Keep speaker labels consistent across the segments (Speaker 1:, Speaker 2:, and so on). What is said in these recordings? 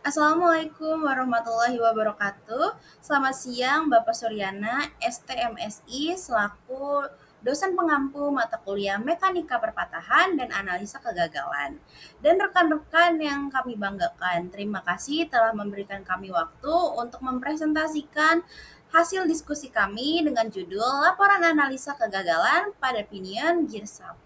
Speaker 1: Assalamualaikum warahmatullahi wabarakatuh. Selamat siang Bapak Suryana, STMSI, selaku dosen pengampu mata kuliah Mekanika Perpatahan dan Analisa Kegagalan. Dan rekan-rekan yang kami banggakan, terima kasih telah memberikan kami waktu untuk mempresentasikan hasil diskusi kami dengan judul Laporan Analisa Kegagalan pada Pinion Girsap.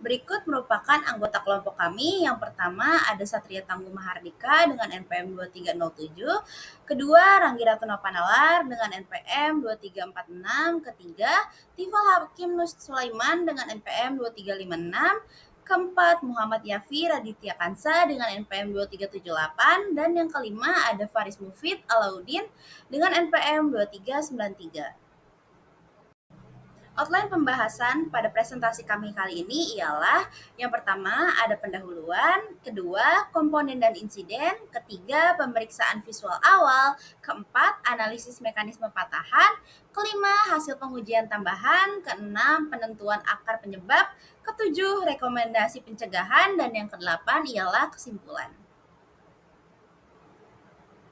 Speaker 1: Berikut merupakan anggota kelompok kami. Yang pertama ada Satria Tangguh Mahardika dengan NPM 2307, kedua Ranggi Ratuna Panalar dengan NPM 2346, ketiga Tifal Hakim Nus Sulaiman dengan NPM 2356, keempat Muhammad Yafi Raditya Kansa dengan NPM 2378, dan yang kelima ada Faris Mufid Alauddin dengan NPM 2393. Outline pembahasan pada presentasi kami kali ini ialah yang pertama ada pendahuluan, kedua komponen dan insiden, ketiga pemeriksaan visual awal, keempat analisis mekanisme patahan, kelima hasil pengujian tambahan, keenam penentuan akar penyebab, ketujuh rekomendasi pencegahan, dan yang kedelapan ialah kesimpulan.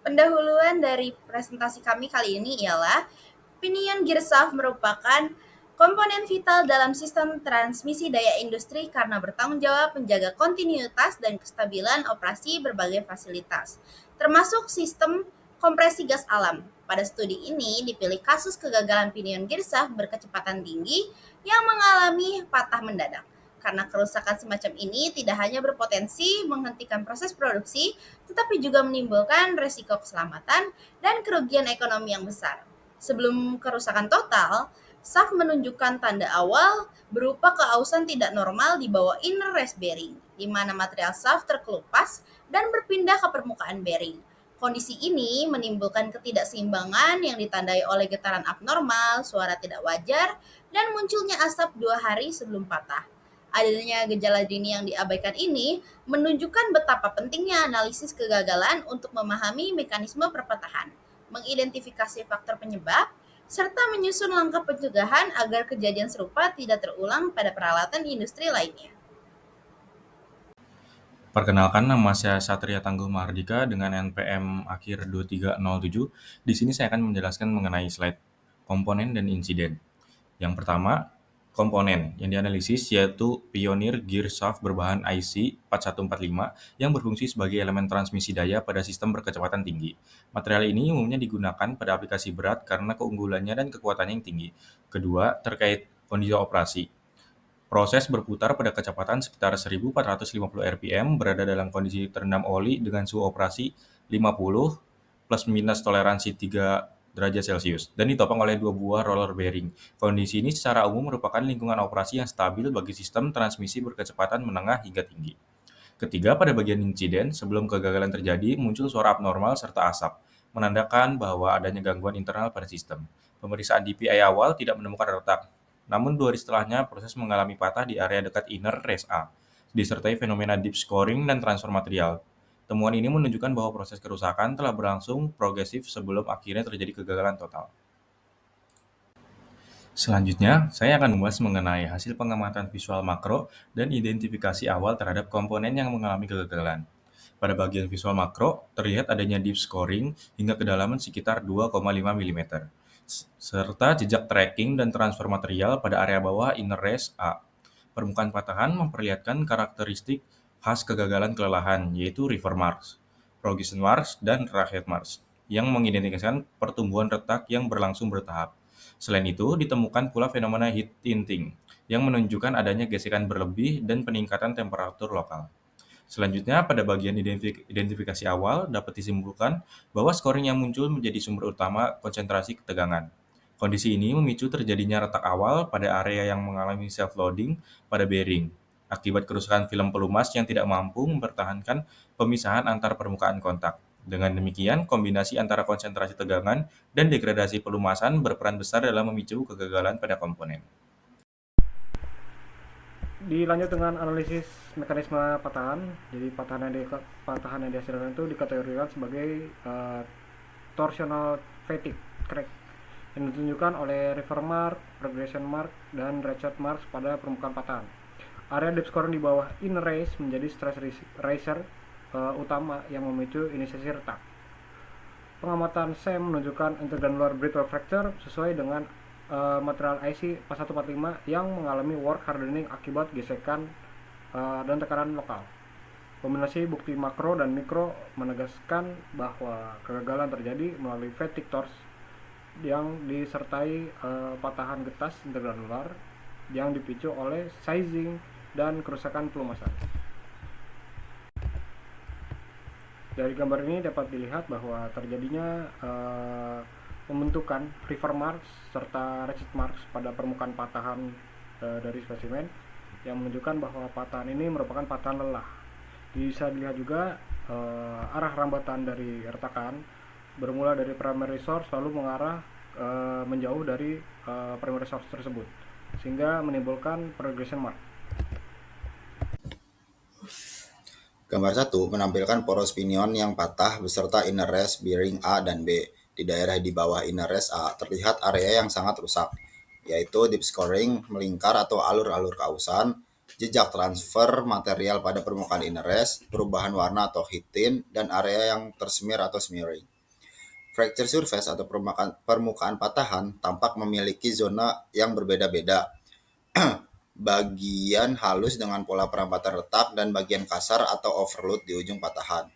Speaker 1: Pendahuluan dari presentasi kami kali ini ialah Pinion Girsaf merupakan komponen vital dalam sistem transmisi daya industri karena bertanggung jawab menjaga kontinuitas dan kestabilan operasi berbagai fasilitas, termasuk sistem kompresi gas alam. Pada studi ini dipilih kasus kegagalan Pinion Girsaf berkecepatan tinggi yang mengalami patah mendadak. Karena kerusakan semacam ini tidak hanya berpotensi menghentikan proses produksi, tetapi juga menimbulkan resiko keselamatan dan kerugian ekonomi yang besar. Sebelum kerusakan total, SAF menunjukkan tanda awal berupa keausan tidak normal di bawah inner rest bearing, di mana material SAF terkelupas dan berpindah ke permukaan bearing. Kondisi ini menimbulkan ketidakseimbangan yang ditandai oleh getaran abnormal, suara tidak wajar, dan munculnya asap 2 hari sebelum patah. Adanya gejala dini yang diabaikan ini menunjukkan betapa pentingnya analisis kegagalan untuk memahami mekanisme perpatahan, mengidentifikasi faktor penyebab, serta menyusun langkah pencegahan agar kejadian serupa tidak terulang pada peralatan industri lainnya.
Speaker 2: Perkenalkan, nama saya Satria Tangguh Mahardika dengan NPM akhir 2307. Di sini saya akan menjelaskan mengenai slide komponen dan insiden. Yang pertama, komponen yang dianalisis yaitu Pioneer Gear Shaft berbahan IC 4145 yang berfungsi sebagai elemen transmisi daya pada sistem berkecepatan tinggi. Material ini umumnya digunakan pada aplikasi berat karena keunggulannya dan kekuatannya yang tinggi. Kedua, terkait kondisi operasi. Proses berputar pada kecepatan sekitar 1450 rpm berada dalam kondisi terendam oli dengan suhu operasi 50 plus minus toleransi 3 derajat Celcius dan ditopang oleh dua buah roller bearing. Kondisi ini secara umum merupakan lingkungan operasi yang stabil bagi sistem transmisi berkecepatan menengah hingga tinggi. Ketiga, pada bagian insiden, sebelum kegagalan terjadi, muncul suara abnormal serta asap, menandakan bahwa adanya gangguan internal pada sistem. Pemeriksaan DPI awal tidak menemukan retak, namun 2 hari setelahnya proses mengalami patah di area dekat inner race A, disertai fenomena deep scoring dan transfer material. Temuan ini menunjukkan bahwa proses kerusakan telah berlangsung progresif sebelum akhirnya terjadi kegagalan total. Selanjutnya, saya akan membahas mengenai hasil pengamatan visual makro dan identifikasi awal terhadap komponen yang mengalami kegagalan. Pada bagian visual makro, terlihat adanya deep scoring hingga kedalaman sekitar 2,5 mm, serta jejak tracking dan transfer material pada area bawah inner race A. Permukaan patahan memperlihatkan karakteristik khas kegagalan kelelahan, yaitu river marks, progression marks, dan racket marks, yang mengidentifikasikan pertumbuhan retak yang berlangsung bertahap. Selain itu, ditemukan pula fenomena heat tinting, yang menunjukkan adanya gesekan berlebih dan peningkatan temperatur lokal. Selanjutnya, pada bagian identifikasi awal dapat disimpulkan bahwa scoring yang muncul menjadi sumber utama konsentrasi ketegangan. Kondisi ini memicu terjadinya retak awal pada area yang mengalami self-loading pada bearing, akibat kerusakan film pelumas yang tidak mampu mempertahankan pemisahan antar permukaan kontak. Dengan demikian, kombinasi antara konsentrasi tegangan dan degradasi pelumasan berperan besar dalam memicu kegagalan pada komponen.
Speaker 3: Dilanjut dengan analisis mekanisme patahan. Jadi patahan yang dihasilkan itu dikategorikan sebagai torsional fatigue crack yang ditunjukkan oleh river mark, progression mark, dan ratchet marks pada permukaan patahan. Area depth scoring di bawah inner race menjadi stress racer utama yang memicu inisiasi retak. Pengamatan SEM menunjukkan intergranular brittle fracture sesuai dengan material IC 4145 yang mengalami work hardening akibat gesekan dan tekanan lokal. Kombinasi bukti makro dan mikro menegaskan bahwa kegagalan terjadi melalui fatigue torse yang disertai patahan getas intergranular yang dipicu oleh sizing dan kerusakan pelumasan. Dari gambar ini dapat dilihat bahwa terjadinya pembentukan river marks serta ratchet marks pada permukaan patahan dari spesimen yang menunjukkan bahwa patahan ini merupakan patahan lelah. Bisa dilihat juga arah rambatan dari retakan bermula dari primary source lalu mengarah menjauh dari primary source tersebut sehingga menimbulkan progression mark.
Speaker 4: Gambar 1 menampilkan poros pinion yang patah beserta inner rest bearing A dan B. Di daerah di bawah inner rest A terlihat area yang sangat rusak, yaitu deep scoring, melingkar atau alur-alur kausan, jejak transfer material pada permukaan inner rest, perubahan warna atau heat tint, dan area yang tersemir atau smearing. Fracture surface atau permukaan patahan tampak memiliki zona yang berbeda-beda, bagian halus dengan pola perampatan retak dan bagian kasar atau overload di ujung patahan.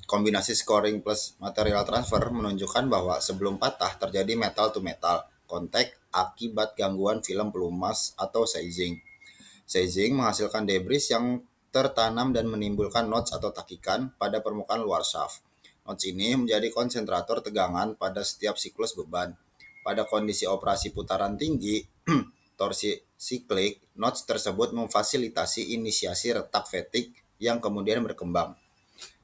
Speaker 4: Kombinasi scoring plus material transfer menunjukkan bahwa sebelum patah terjadi metal to metal kontak akibat gangguan film pelumas atau sizing. Sizing menghasilkan debris yang tertanam dan menimbulkan notch atau takikan pada permukaan luar shaft. Notch ini menjadi konsentrator tegangan pada setiap siklus beban. Pada kondisi operasi putaran tinggi, torsi siklik, notch tersebut memfasilitasi inisiasi retak fatigue yang kemudian berkembang.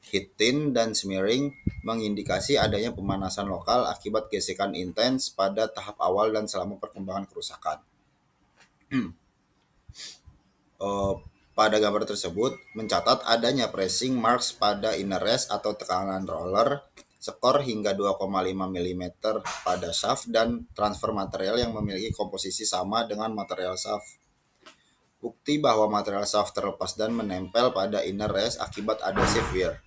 Speaker 4: Heat tint dan smearing mengindikasi adanya pemanasan lokal akibat gesekan intens pada tahap awal dan selama perkembangan kerusakan. Pada gambar tersebut mencatat adanya pressing marks pada inner rest atau tekanan roller, skor hingga 2,5 mm pada shaft dan transfer material yang memiliki komposisi sama dengan material shaft. Bukti bahwa material shaft terlepas dan menempel pada inner rest akibat adhesive wear.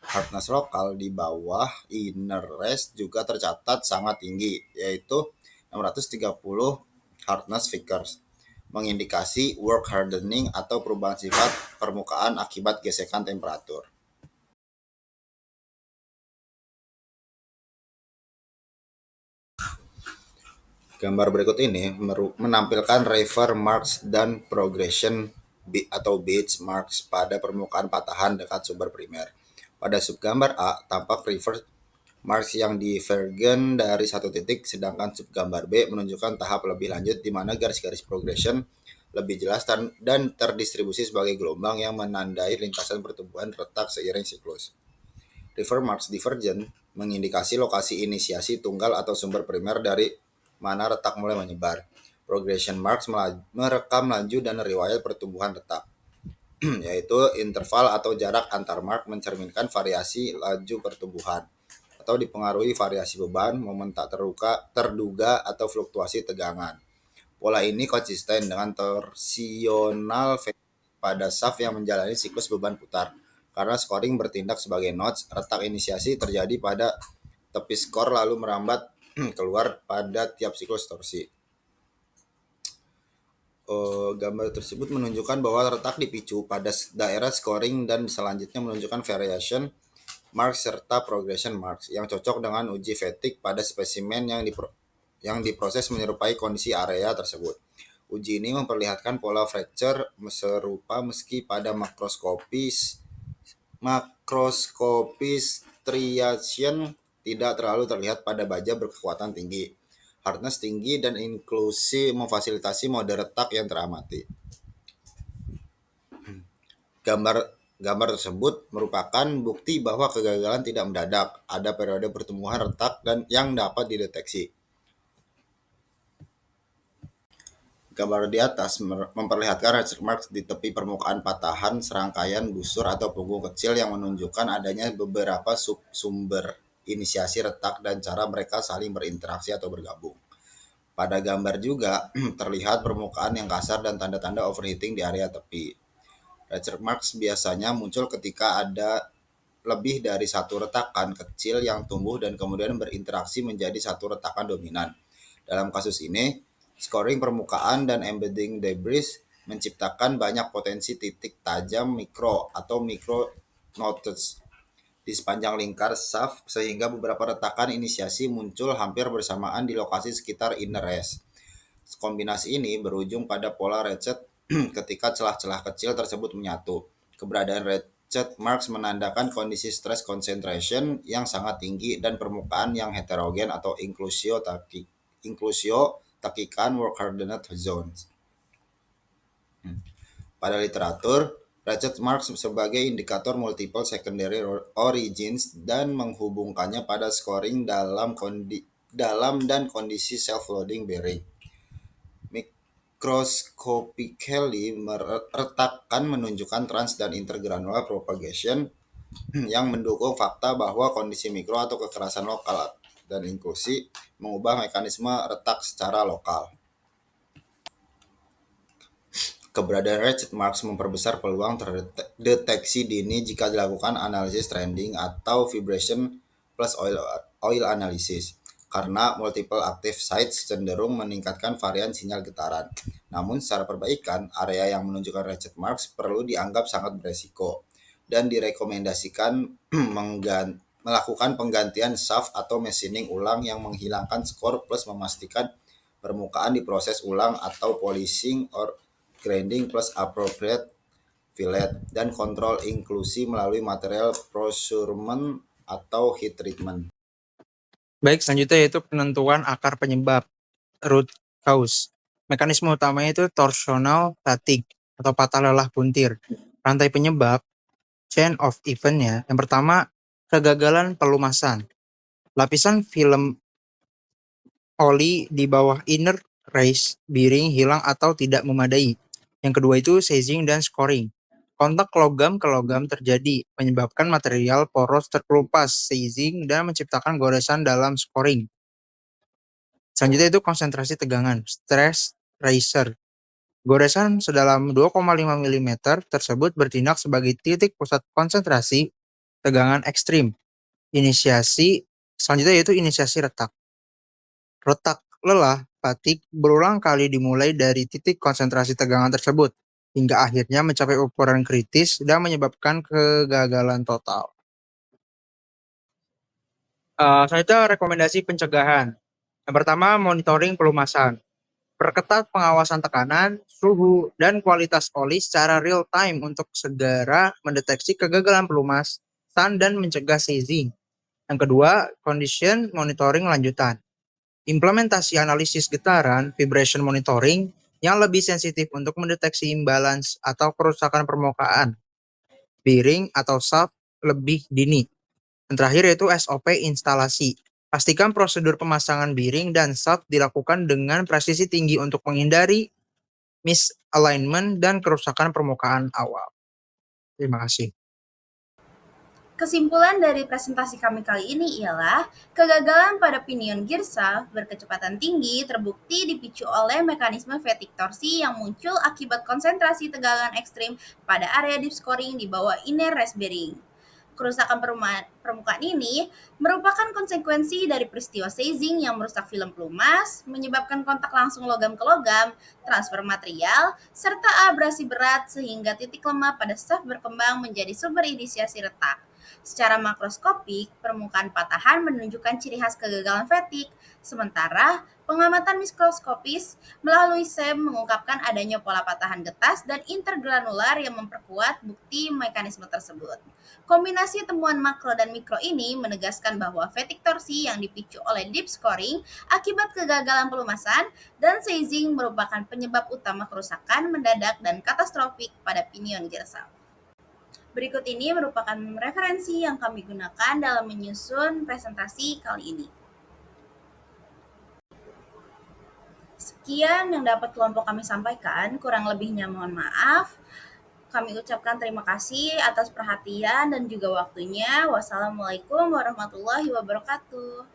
Speaker 4: Hardness lokal di bawah inner rest juga tercatat sangat tinggi, yaitu 630 hardness Vickers, mengindikasi work hardening atau perubahan sifat permukaan akibat gesekan temperatur. Gambar berikut ini menampilkan river marks dan progression atau beach marks pada permukaan patahan dekat sumber primer. Pada subgambar A tampak river marks yang divergen dari satu titik, sedangkan subgambar B menunjukkan tahap lebih lanjut di mana garis-garis progression lebih jelas dan terdistribusi sebagai gelombang yang menandai lintasan pertumbuhan retak seiring siklus. River marks divergen mengindikasi lokasi inisiasi tunggal atau sumber primer dari mana retak mulai menyebar. Progression marks merekam laju dan riwayat pertumbuhan retak, yaitu interval atau jarak antar mark mencerminkan variasi laju pertumbuhan atau dipengaruhi variasi beban, momen tak terduga atau fluktuasi tegangan. Pola ini konsisten dengan torsional pada shaft yang menjalani siklus beban putar. Karena scoring bertindak sebagai notch, retak inisiasi terjadi pada tepi skor lalu merambat keluar pada tiap siklus torsi. Gambar tersebut menunjukkan bahwa retak dipicu pada daerah scoring dan selanjutnya menunjukkan variation marks serta progression marks yang cocok dengan uji fatigue pada spesimen yang diproses menyerupai kondisi area tersebut. Uji ini memperlihatkan pola fracture serupa meski pada makroskopis striation tidak terlalu terlihat pada baja berkekuatan tinggi. Hardness tinggi dan inklusi memfasilitasi mode retak yang teramati. Gambar tersebut merupakan bukti bahwa kegagalan tidak mendadak. Ada periode pertumbuhan retak dan yang dapat dideteksi. Gambar di atas memperlihatkan ratchet marks di tepi permukaan patahan serangkaian busur atau punggung kecil yang menunjukkan adanya beberapa sumber inisiasi retak dan cara mereka saling berinteraksi atau bergabung. Pada gambar juga terlihat permukaan yang kasar dan tanda-tanda overheating di area tepi. Rupture marks biasanya muncul ketika ada lebih dari satu retakan kecil yang tumbuh dan kemudian berinteraksi menjadi satu retakan dominan. Dalam kasus ini, scoring permukaan dan embedding debris menciptakan banyak potensi titik tajam mikro atau micro nodes di sepanjang lingkar shaft sehingga beberapa retakan inisiasi muncul hampir bersamaan di lokasi sekitar inner race. Kombinasi ini berujung pada pola ratchet ketika celah-celah kecil tersebut menyatu. Keberadaan ratchet marks menandakan kondisi stress concentration yang sangat tinggi dan permukaan yang heterogen atau inclusio takikan work hardened zones. Pada literatur, ratchet marks sebagai indikator multiple secondary origins dan menghubungkannya pada scoring dalam dan kondisi self-loading bearing. Microscopically, retakan menunjukkan trans dan intergranular propagation yang mendukung fakta bahwa kondisi mikro atau kekerasan lokal dan inklusi mengubah mekanisme retak secara lokal. Keberadaan ratchet marks memperbesar peluang terdeteksi dini jika dilakukan analisis trending atau vibration plus oil analysis, karena multiple active sites cenderung meningkatkan varian sinyal getaran. Namun secara perbaikan, area yang menunjukkan ratchet marks perlu dianggap sangat beresiko dan direkomendasikan melakukan penggantian shaft atau machining ulang yang menghilangkan skor plus memastikan permukaan diproses ulang atau polishing or grinding plus appropriate fillet dan kontrol inklusi melalui material prosurement atau heat treatment.
Speaker 5: Baik, selanjutnya yaitu penentuan akar penyebab, root cause. Mekanisme utamanya itu torsional fatigue atau patah lelah puntir. Rantai penyebab, chain of event-nya, yang pertama kegagalan pelumasan. Lapisan film oli di bawah inner race bearing hilang atau tidak memadai. Yang kedua itu seizing dan scoring. Kontak logam ke logam terjadi, menyebabkan material poros terkelupas, seizing, dan menciptakan goresan dalam scoring. Selanjutnya itu konsentrasi tegangan, stress riser. Goresan sedalam 2,5 mm tersebut bertindak sebagai titik pusat konsentrasi tegangan ekstrim. Selanjutnya yaitu inisiasi retak. Retak lelah, fatigue, berulang kali dimulai dari titik konsentrasi tegangan tersebut, hingga akhirnya mencapai ukuran kritis dan menyebabkan kegagalan total. Selanjutnya rekomendasi pencegahan. Yang pertama, monitoring pelumasan. Perketat pengawasan tekanan, suhu, dan kualitas oli secara real time untuk segera mendeteksi kegagalan pelumasan dan mencegah seizing. Yang kedua, condition monitoring lanjutan. Implementasi analisis getaran, vibration monitoring, yang lebih sensitif untuk mendeteksi imbalance atau kerusakan permukaan, bearing atau shaft lebih dini. Dan terakhir yaitu SOP instalasi. Pastikan prosedur pemasangan bearing dan shaft dilakukan dengan presisi tinggi untuk menghindari misalignment dan kerusakan permukaan awal. Terima kasih.
Speaker 1: Kesimpulan dari presentasi kami kali ini ialah kegagalan pada pinion gear shaft berkecepatan tinggi terbukti dipicu oleh mekanisme fatigue torsi yang muncul akibat konsentrasi tegangan ekstrim pada area deep scoring di bawah inner race bearing. Kerusakan permukaan ini merupakan konsekuensi dari peristiwa seizing yang merusak film pelumas, menyebabkan kontak langsung logam ke logam, transfer material, serta abrasi berat sehingga titik lemah pada shaft berkembang menjadi sumber inisiasi retak. Secara makroskopik, permukaan patahan menunjukkan ciri khas kegagalan fatigue, sementara pengamatan mikroskopis melalui SEM mengungkapkan adanya pola patahan getas dan intergranular yang memperkuat bukti mekanisme tersebut. Kombinasi temuan makro dan mikro ini menegaskan bahwa fatigue torsi yang dipicu oleh deep scoring akibat kegagalan pelumasan dan seizing merupakan penyebab utama kerusakan mendadak dan katastrofik pada pinion gear shaft. Berikut ini merupakan referensi yang kami gunakan dalam menyusun presentasi kali ini. Sekian yang dapat kelompok kami sampaikan, kurang lebihnya mohon maaf. Kami ucapkan terima kasih atas perhatian dan juga waktunya. Wassalamualaikum warahmatullahi wabarakatuh.